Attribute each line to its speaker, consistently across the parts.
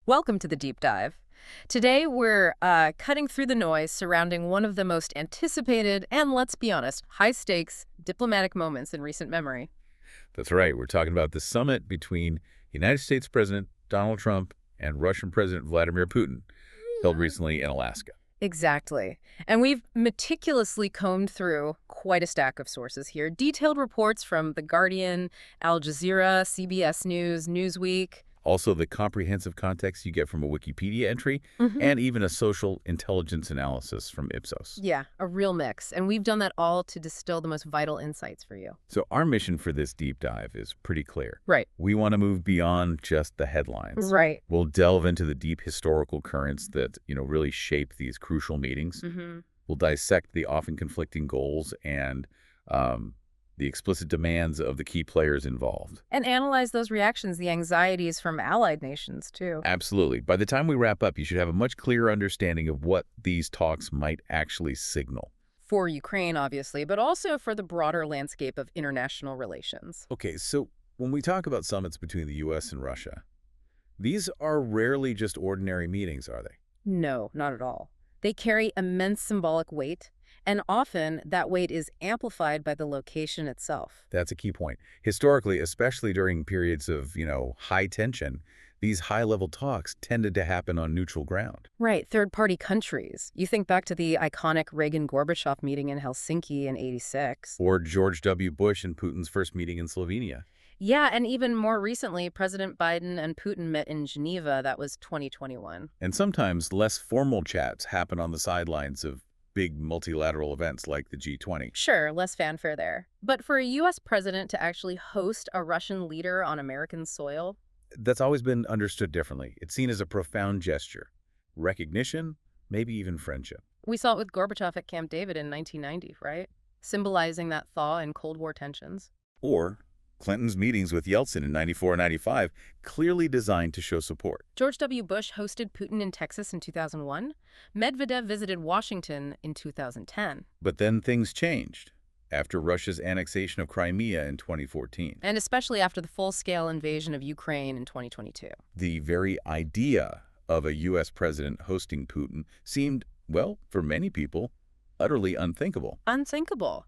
Speaker 1: Welcome to the deep dive. Today we're cutting through the noise surrounding one of the most anticipated and, let's be honest, high-stakes diplomatic moments in recent memory.
Speaker 2: That's right. We're talking about the summit between United States President Donald Trump and Russian President Vladimir Putin, held recently in Alaska.
Speaker 1: Exactly. And we've meticulously combed through quite a stack of sources here. Detailed reports from The Guardian, Al Jazeera, CBS News, Newsweek.
Speaker 2: Also, the comprehensive context you get from a Wikipedia entry, and even a social intelligence analysis from Ipsos.
Speaker 1: Yeah, a real mix. And we've done that all to distill the most vital insights for you.
Speaker 2: So our mission for this deep dive is pretty clear.
Speaker 1: Right.
Speaker 2: We want to move beyond just the headlines.
Speaker 1: Right.
Speaker 2: We'll delve into the deep historical currents that, really shape these crucial meetings. We'll dissect the often conflicting goals and the explicit demands of the key players involved.
Speaker 1: And analyze those reactions, the anxieties from allied nations, too.
Speaker 2: Absolutely. By the time we wrap up, you should have a much clearer understanding of what these talks might actually signal.
Speaker 1: For Ukraine, obviously, but also for the broader landscape of international relations.
Speaker 2: Okay, so when we talk about summits between the U.S. and Russia, these are rarely just ordinary meetings, are they?
Speaker 1: No, not at all. They carry immense symbolic weight, and often that weight is amplified by the location itself.
Speaker 2: That's a key point. Historically, especially during periods of, high tension, these high-level talks tended to happen on neutral ground.
Speaker 1: Right, third-party countries. You think back to the iconic Reagan-Gorbachev meeting in Helsinki in '86.
Speaker 2: Or George W. Bush and Putin's first meeting in Slovenia.
Speaker 1: Yeah, and even more recently, President Biden and Putin met in Geneva. That was 2021.
Speaker 2: And sometimes less formal chats happen on the sidelines of big multilateral events like the G20.
Speaker 1: Sure, less fanfare there. But for a U.S. president to actually host a Russian leader on American soil?
Speaker 2: That's always been understood differently. It's seen as a profound gesture. Recognition, maybe even friendship.
Speaker 1: We saw it with Gorbachev at Camp David in 1990, right? Symbolizing that thaw in Cold War tensions.
Speaker 2: Or Clinton's meetings with Yeltsin in '94 and '95, clearly designed to show support.
Speaker 1: George W. Bush hosted Putin in Texas in 2001. Medvedev visited Washington in 2010.
Speaker 2: But then things changed after Russia's annexation of Crimea in 2014.
Speaker 1: And especially after the full-scale invasion of Ukraine in 2022.
Speaker 2: The very idea of a U.S. president hosting Putin seemed, well, for many people, utterly unthinkable.
Speaker 1: Unthinkable.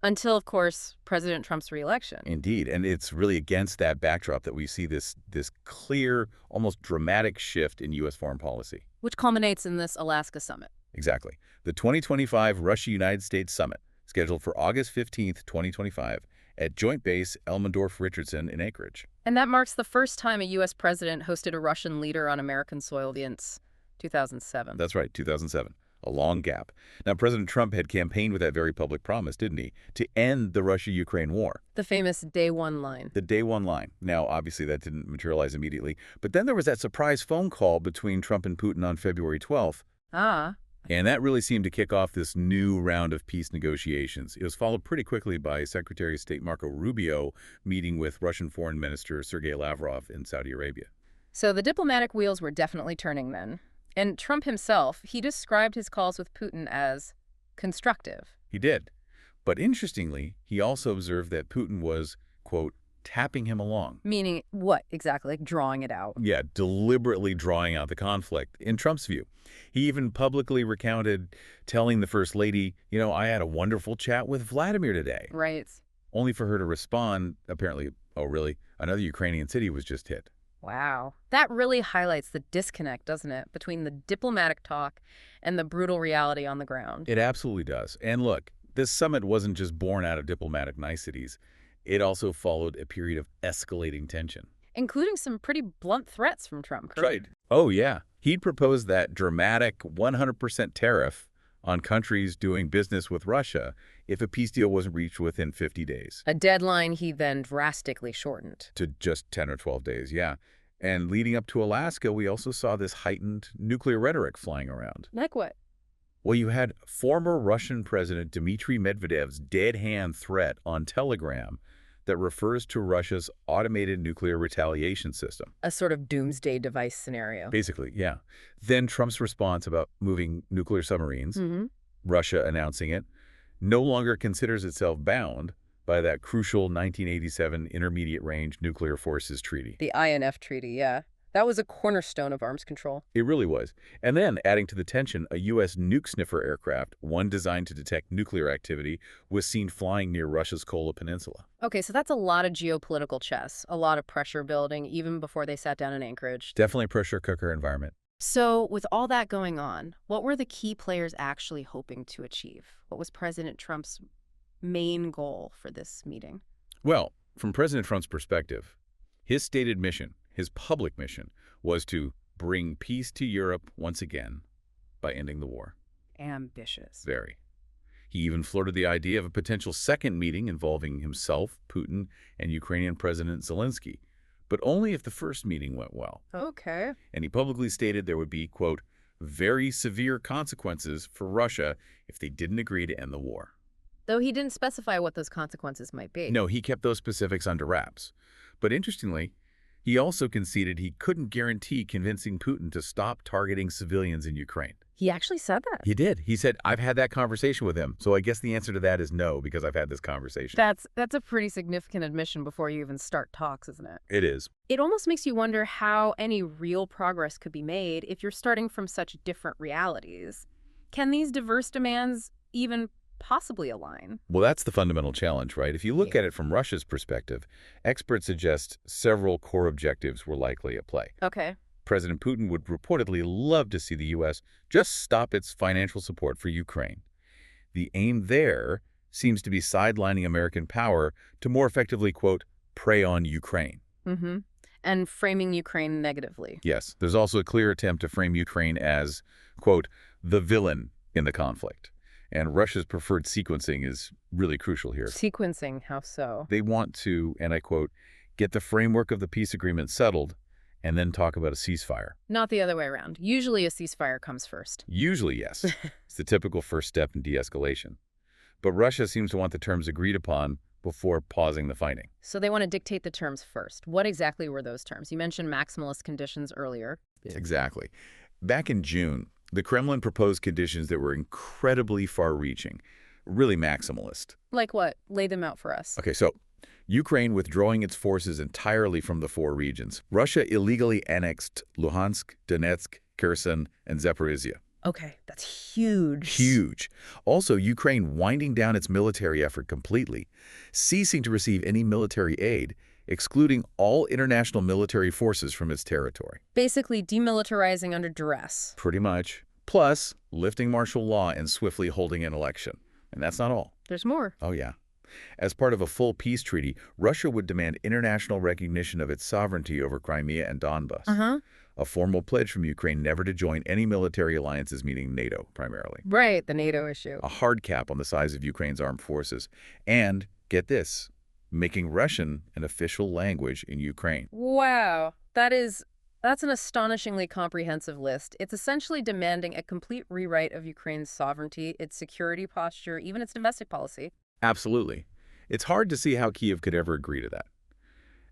Speaker 1: Until, of course, President Trump's reelection.
Speaker 2: Indeed, and it's really against that backdrop that we see this clear, almost dramatic shift in U.S. foreign policy.
Speaker 1: Which culminates in this Alaska summit.
Speaker 2: Exactly. The 2025 Russia-United States Summit, scheduled for August 15th, 2025, at Joint Base Elmendorf-Richardson in Anchorage.
Speaker 1: And that marks the first time a U.S. president hosted a Russian leader on American soil since 2007.
Speaker 2: That's right, 2007. A long gap. Now, President Trump had campaigned with that very public promise, didn't he, to end the Russia-Ukraine war.
Speaker 1: The famous Day One line.
Speaker 2: The Day One line. Now, obviously, that didn't materialize immediately. But then there was that surprise phone call between Trump and Putin on February 12th. And that really seemed to kick off this new round of peace negotiations. It was followed pretty quickly by Secretary of State Marco Rubio meeting with Russian Foreign Minister Sergei Lavrov in Saudi Arabia.
Speaker 1: So the diplomatic wheels were definitely turning then. And Trump himself, he described his calls with Putin as constructive.
Speaker 2: He did. But interestingly, he also observed that Putin was, quote, tapping him along.
Speaker 1: Meaning what exactly? Like drawing it out?
Speaker 2: Yeah, deliberately drawing out the conflict, in Trump's view. He even publicly recounted telling the First Lady, I had a wonderful chat with Vladimir today.
Speaker 1: Right.
Speaker 2: Only for her to respond, apparently, oh, really? Another Ukrainian city was just hit.
Speaker 1: Wow. That really highlights the disconnect, doesn't it, between the diplomatic talk and the brutal reality on the ground?
Speaker 2: It absolutely does. And look, this summit wasn't just born out of diplomatic niceties. It also followed a period of escalating tension.
Speaker 1: Including some pretty blunt threats from Trump, correct?
Speaker 2: Right. Oh, yeah. He'd proposed that dramatic 100% tariff on countries doing business with Russia if a peace deal wasn't reached within 50 days.
Speaker 1: A deadline he then drastically shortened.
Speaker 2: To just 10 or 12 days, yeah. And leading up to Alaska, we also saw this heightened nuclear rhetoric flying around.
Speaker 1: Like what?
Speaker 2: Well, you had former Russian President Dmitry Medvedev's dead-hand threat on Telegram that refers to Russia's automated nuclear retaliation system.
Speaker 1: A sort of doomsday device scenario.
Speaker 2: Basically, yeah. Then Trump's response about moving nuclear submarines, Russia announcing it, no longer considers itself bound by that crucial 1987 Intermediate Range Nuclear Forces Treaty.
Speaker 1: The INF Treaty, yeah. That was a cornerstone of arms control.
Speaker 2: It really was. And then, adding to the tension, a U.S. nuke sniffer aircraft, one designed to detect nuclear activity, was seen flying near Russia's Kola Peninsula.
Speaker 1: Okay, so that's a lot of geopolitical chess, a lot of pressure building, even before they sat down in Anchorage.
Speaker 2: Definitely a pressure cooker environment.
Speaker 1: So, with all that going on, what were the key players actually hoping to achieve? What was President Trump's main goal for this meeting?
Speaker 2: Well, from President Trump's perspective, his stated mission, his public mission, was to bring peace to Europe once again by ending the war.
Speaker 1: Ambitious.
Speaker 2: Very. He even floated the idea of a potential second meeting involving himself, Putin, and Ukrainian President Zelensky, but only if the first meeting went well.
Speaker 1: Okay.
Speaker 2: And he publicly stated there would be, quote, very severe consequences for Russia if they didn't agree to end the war.
Speaker 1: Though he didn't specify what those consequences might be.
Speaker 2: No, he kept those specifics under wraps. But interestingly, he also conceded he couldn't guarantee convincing Putin to stop targeting civilians in Ukraine.
Speaker 1: He actually said that?
Speaker 2: He did. He said, I've had that conversation with him. So I guess the answer to that is no, because I've had this conversation.
Speaker 1: That's a pretty significant admission before you even start talks, isn't it?
Speaker 2: It is.
Speaker 1: It almost makes you wonder how any real progress could be made if you're starting from such different realities. Can these diverse demands even possibly align?
Speaker 2: Well, that's the fundamental challenge, right? If you look at it from Russia's perspective, experts suggest several core objectives were likely at play.
Speaker 1: Okay.
Speaker 2: President Putin would reportedly love to see the U.S. just stop its financial support for Ukraine. The aim there seems to be sidelining American power to more effectively, quote, prey on Ukraine.
Speaker 1: Mm-hmm. And framing Ukraine negatively.
Speaker 2: Yes. There's also a clear attempt to frame Ukraine as, quote, the villain in the conflict. And Russia's preferred sequencing is really crucial here.
Speaker 1: Sequencing, how so?
Speaker 2: They want to, and I quote, get the framework of the peace agreement settled and then talk about a ceasefire.
Speaker 1: Not the other way around. Usually a ceasefire comes first.
Speaker 2: Usually, yes. It's the typical first step in de-escalation. But Russia seems to want the terms agreed upon before pausing the fighting.
Speaker 1: So they want to dictate the terms first. What exactly were those terms? You mentioned maximalist conditions earlier.
Speaker 2: Exactly. Back in June, the Kremlin proposed conditions that were incredibly far-reaching, really maximalist.
Speaker 1: Like what? Lay them out for us.
Speaker 2: Okay, so Ukraine withdrawing its forces entirely from the four regions. Russia illegally annexed Luhansk, Donetsk, Kherson, and Zaporizhia.
Speaker 1: Okay, that's huge.
Speaker 2: Huge. Also, Ukraine winding down its military effort completely, ceasing to receive any military aid, excluding all international military forces from its territory.
Speaker 1: Basically demilitarizing under duress.
Speaker 2: Pretty much. Plus, lifting martial law and swiftly holding an election. And that's not all.
Speaker 1: There's more.
Speaker 2: Oh, yeah. As part of a full peace treaty, Russia would demand international recognition of its sovereignty over Crimea and Donbas. A formal pledge from Ukraine never to join any military alliances, meaning NATO, primarily.
Speaker 1: Right, the NATO issue.
Speaker 2: A hard cap on the size of Ukraine's armed forces. And, get this, making Russian an official language in Ukraine.
Speaker 1: Wow, that's an astonishingly comprehensive list. It's essentially demanding a complete rewrite of Ukraine's sovereignty, its security posture, even its domestic policy.
Speaker 2: Absolutely. It's hard to see how Kyiv could ever agree to that.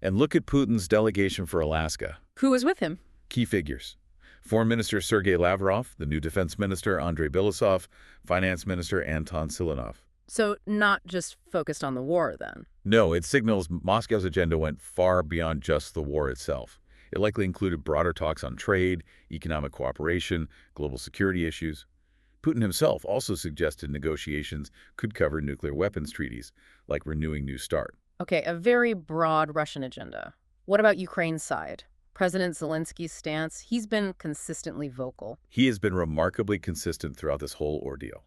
Speaker 2: And look at Putin's delegation for Alaska.
Speaker 1: Who was with him?
Speaker 2: Key figures. Foreign Minister Sergei Lavrov, the new Defense Minister Andrei Belousov, Finance Minister Anton Siluanov.
Speaker 1: So not just focused on the war, then?
Speaker 2: No, it signals Moscow's agenda went far beyond just the war itself. It likely included broader talks on trade, economic cooperation, global security issues. Putin himself also suggested negotiations could cover nuclear weapons treaties, like renewing New START.
Speaker 1: Okay, a very broad Russian agenda. What about Ukraine's side? President Zelensky's stance, he's been consistently vocal.
Speaker 2: He has been remarkably consistent throughout this whole ordeal.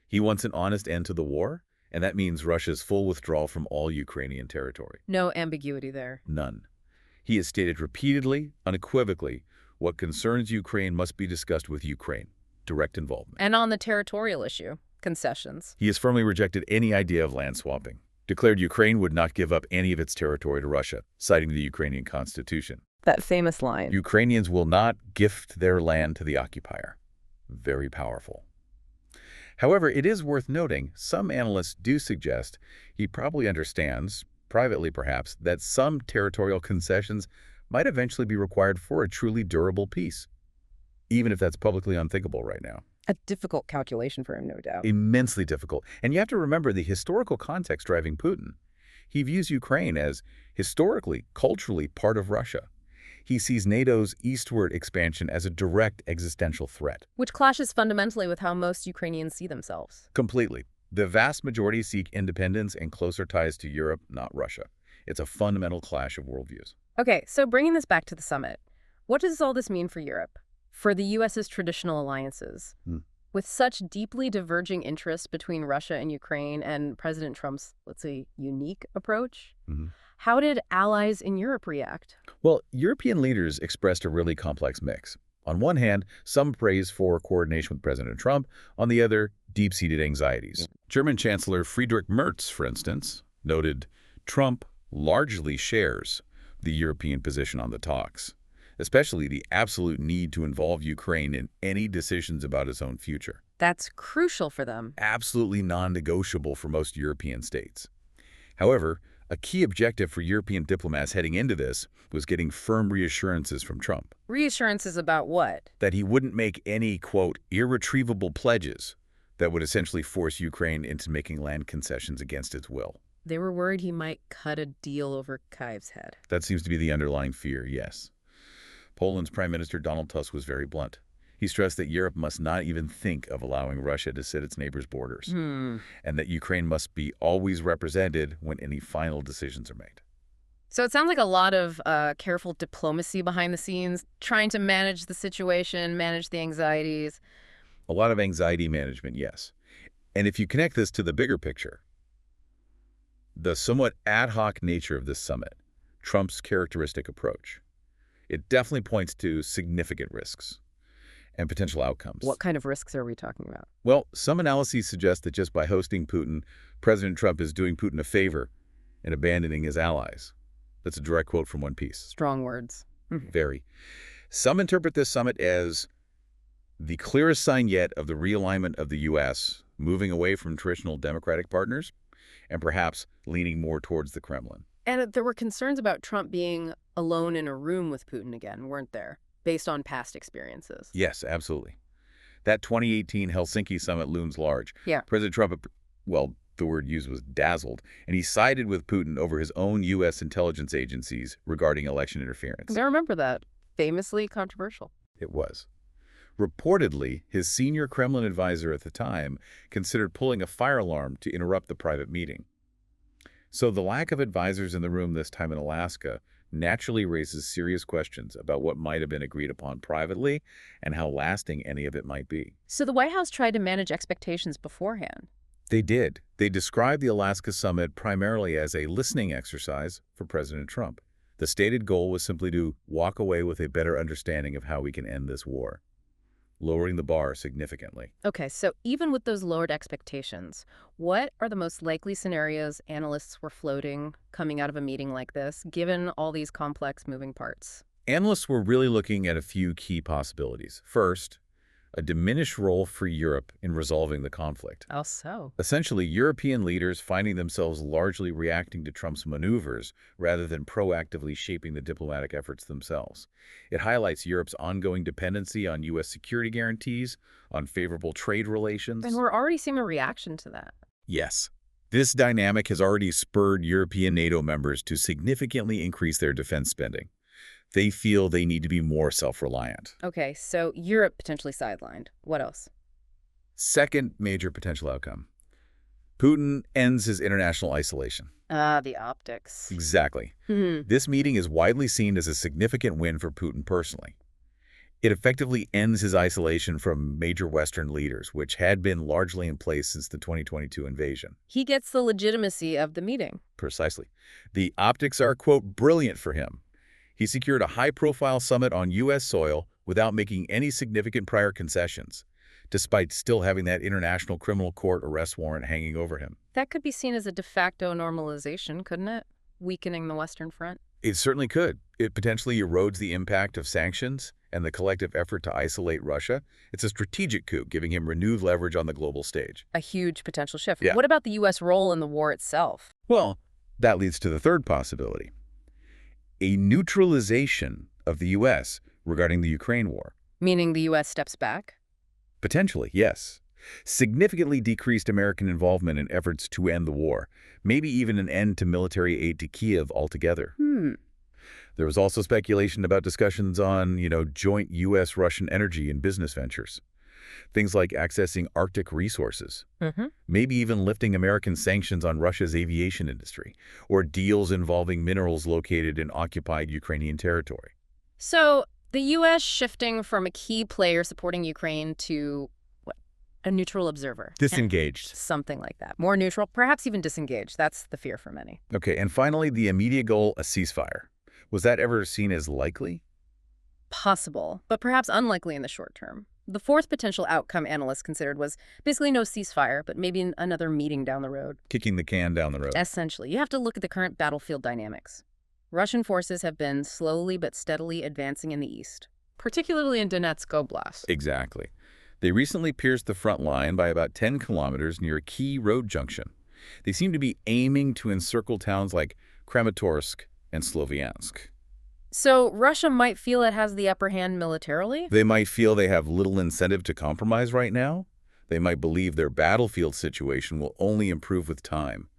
Speaker 2: He wants an honest end to the war, and that means Russia's full withdrawal from all Ukrainian territory.
Speaker 1: No ambiguity there.
Speaker 2: None. He has stated repeatedly, unequivocally, what concerns Ukraine must be discussed with Ukraine. Direct involvement.
Speaker 1: And on the territorial issue, concessions.
Speaker 2: He has firmly rejected any idea of land swapping, declared Ukraine would not give up any of its territory to Russia, citing the Ukrainian constitution.
Speaker 1: That famous line.
Speaker 2: Ukrainians will not gift their land to the occupier. Very powerful. However, it is worth noting, some analysts do suggest he probably understands, privately perhaps, that some territorial concessions might eventually be required for a truly durable peace, even if that's publicly unthinkable right now.
Speaker 1: A difficult calculation for him, no doubt.
Speaker 2: Immensely difficult. And you have to remember the historical context driving Putin. He views Ukraine as historically, culturally part of Russia. he sees NATO's eastward expansion as a direct existential threat.
Speaker 1: Which clashes fundamentally with how most Ukrainians see themselves.
Speaker 2: Completely. The vast majority seek independence and closer ties to Europe, not Russia. It's a fundamental clash of worldviews.
Speaker 1: Okay, so bringing this back to the summit, what does all this mean for Europe, for the U.S.'s traditional alliances? With such deeply diverging interests between Russia and Ukraine and President Trump's, let's say, unique approach, how did allies in Europe react?
Speaker 2: Well, European leaders expressed a really complex mix. On one hand, some praise for coordination with President Trump. On the other, deep-seated anxieties. German Chancellor Friedrich Merz, for instance, noted Trump largely shares the European position on the talks, especially the absolute need to involve Ukraine in any decisions about its own future.
Speaker 1: That's crucial for them.
Speaker 2: Absolutely non-negotiable for most European states. However, a key objective for European diplomats heading into this was getting firm reassurances from Trump.
Speaker 1: Reassurances about what?
Speaker 2: That he wouldn't make any, quote, irretrievable pledges that would essentially force Ukraine into making land concessions against its will.
Speaker 1: They were worried he might cut a deal over Kyiv's head.
Speaker 2: That seems to be the underlying fear, yes. Poland's Prime Minister Donald Tusk was very blunt. He stressed that Europe must not even think of allowing Russia to sit its neighbors' borders, and that Ukraine must be always represented when any final decisions are made.
Speaker 1: So it sounds like a lot of careful diplomacy behind the scenes, trying to manage the situation, manage the anxieties.
Speaker 2: A lot of anxiety management, yes. And if you connect this to the bigger picture, the somewhat ad hoc nature of this summit, Trump's characteristic approach, it definitely points to significant risks and potential outcomes.
Speaker 1: What kind of risks are we talking about?
Speaker 2: Well, some analyses suggest that just by hosting Putin, President Trump is doing Putin a favor and abandoning his allies. That's a direct quote from one piece.
Speaker 1: Strong words.
Speaker 2: Very. Some interpret this summit as the clearest sign yet of the realignment of the U.S., moving away from traditional democratic partners and perhaps leaning more towards the Kremlin.
Speaker 1: And there were concerns about Trump being alone in a room with Putin again, weren't there? Based on past experiences.
Speaker 2: Yes, absolutely. That 2018 Helsinki summit looms large.
Speaker 1: Yeah.
Speaker 2: President Trump, well, the word used was dazzled, and he sided with Putin over his own U.S. intelligence agencies regarding election interference.
Speaker 1: I remember that. Famously controversial.
Speaker 2: It was. Reportedly, his senior Kremlin advisor at the time considered pulling a fire alarm to interrupt the private meeting. So the lack of advisors in the room this time in Alaska naturally raises serious questions about what might have been agreed upon privately and how lasting any of it might be.
Speaker 1: So the White House tried to manage expectations beforehand.
Speaker 2: They did. They described the Alaska summit primarily as a listening exercise for President Trump. The stated goal was simply to walk away with a better understanding of how we can end this war, lowering the bar significantly.
Speaker 1: Okay, so even with those lowered expectations, what are the most likely scenarios analysts were floating coming out of a meeting like this, given all these complex moving parts?
Speaker 2: Analysts were really looking at a few key possibilities. First, a diminished role for Europe in resolving the conflict.
Speaker 1: How so?
Speaker 2: Essentially, European leaders finding themselves largely reacting to Trump's maneuvers rather than proactively shaping the diplomatic efforts themselves. It highlights Europe's ongoing dependency on U.S. security guarantees, on favorable trade relations.
Speaker 1: And we're already seeing a reaction to that.
Speaker 2: Yes. This dynamic has already spurred European NATO members to significantly increase their defense spending. They feel they need to be more self-reliant.
Speaker 1: Okay, so Europe potentially sidelined. What else?
Speaker 2: Second major potential outcome. Putin ends his international isolation.
Speaker 1: The optics.
Speaker 2: Exactly. This meeting is widely seen as a significant win for Putin personally. It effectively ends his isolation from major Western leaders, which had been largely in place since the 2022 invasion.
Speaker 1: He gets the legitimacy of the meeting.
Speaker 2: Precisely. The optics are, quote, brilliant for him. He secured a high-profile summit on U.S. soil without making any significant prior concessions, despite still having that International Criminal Court arrest warrant hanging over him.
Speaker 1: That could be seen as a de facto normalization, couldn't it? Weakening the Western Front.
Speaker 2: It certainly could. It potentially erodes the impact of sanctions and the collective effort to isolate Russia. It's a strategic coup, giving him renewed leverage on the global stage.
Speaker 1: A huge potential shift.
Speaker 2: Yeah.
Speaker 1: What about the U.S. role in the war itself?
Speaker 2: Well, that leads to the third possibility. A neutralization of the U.S. regarding the Ukraine war.
Speaker 1: Meaning the U.S. steps back?
Speaker 2: Potentially, yes. Significantly decreased American involvement in efforts to end the war. Maybe even an end to military aid to Kyiv altogether. There was also speculation about discussions on, joint U.S.-Russian energy and business ventures. Things like accessing Arctic resources, maybe even lifting American sanctions on Russia's aviation industry, or deals involving minerals located in occupied Ukrainian territory.
Speaker 1: So the U.S. shifting from a key player supporting Ukraine to, what, a neutral observer.
Speaker 2: Disengaged.
Speaker 1: Something like that. More neutral, perhaps even disengaged. That's the fear for many.
Speaker 2: Okay, and finally, the immediate goal, a ceasefire. Was that ever seen as likely?
Speaker 1: Possible, but perhaps unlikely in the short term. The fourth potential outcome analysts considered was basically no ceasefire, but maybe another meeting down the road.
Speaker 2: Kicking the can down the road.
Speaker 1: Essentially, you have to look at the current battlefield dynamics. Russian forces have been slowly but steadily advancing in the east, particularly in Donetsk Oblast.
Speaker 2: Exactly. They recently pierced the front line by about 10 kilometers near a key road junction. They seem to be aiming to encircle towns like Kramatorsk and Sloviansk.
Speaker 1: So Russia might feel it has the upper hand militarily?
Speaker 2: They might feel they have little incentive to compromise right now. They might believe their battlefield situation will only improve with time.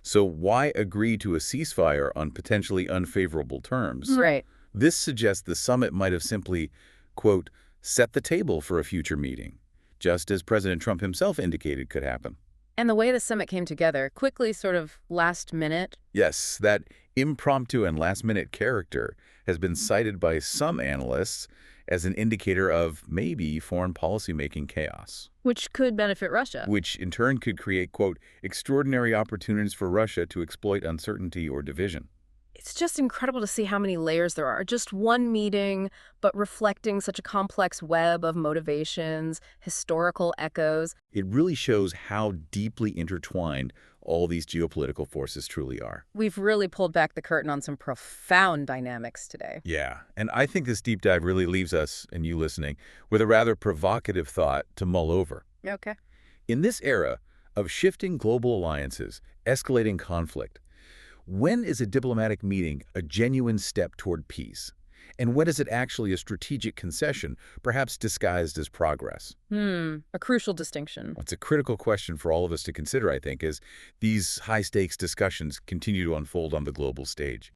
Speaker 2: So why agree to a ceasefire on potentially unfavorable terms?
Speaker 1: Right.
Speaker 2: This suggests the summit might have simply, quote, set the table for a future meeting, just as President Trump himself indicated could happen.
Speaker 1: And the way the summit came together, quickly, sort of last minute.
Speaker 2: Yes, that impromptu and last-minute character has been cited by some analysts as an indicator of maybe foreign policy-making chaos.
Speaker 1: Which could benefit Russia.
Speaker 2: Which in turn could create, quote, extraordinary opportunities for Russia to exploit uncertainty or division.
Speaker 1: It's just incredible to see how many layers there are. Just one meeting, but reflecting such a complex web of motivations, historical echoes.
Speaker 2: It really shows how deeply intertwined all these geopolitical forces truly are.
Speaker 1: We've really pulled back the curtain on some profound dynamics today.
Speaker 2: Yeah, and I think this deep dive really leaves us, and you listening, with a rather provocative thought to mull over.
Speaker 1: Okay.
Speaker 2: In this era of shifting global alliances, escalating conflict, when is a diplomatic meeting a genuine step toward peace? And when is it actually a strategic concession, perhaps disguised as progress?
Speaker 1: A crucial distinction.
Speaker 2: It's a critical question for all of us to consider, I think, as these high-stakes discussions continue to unfold on the global stage.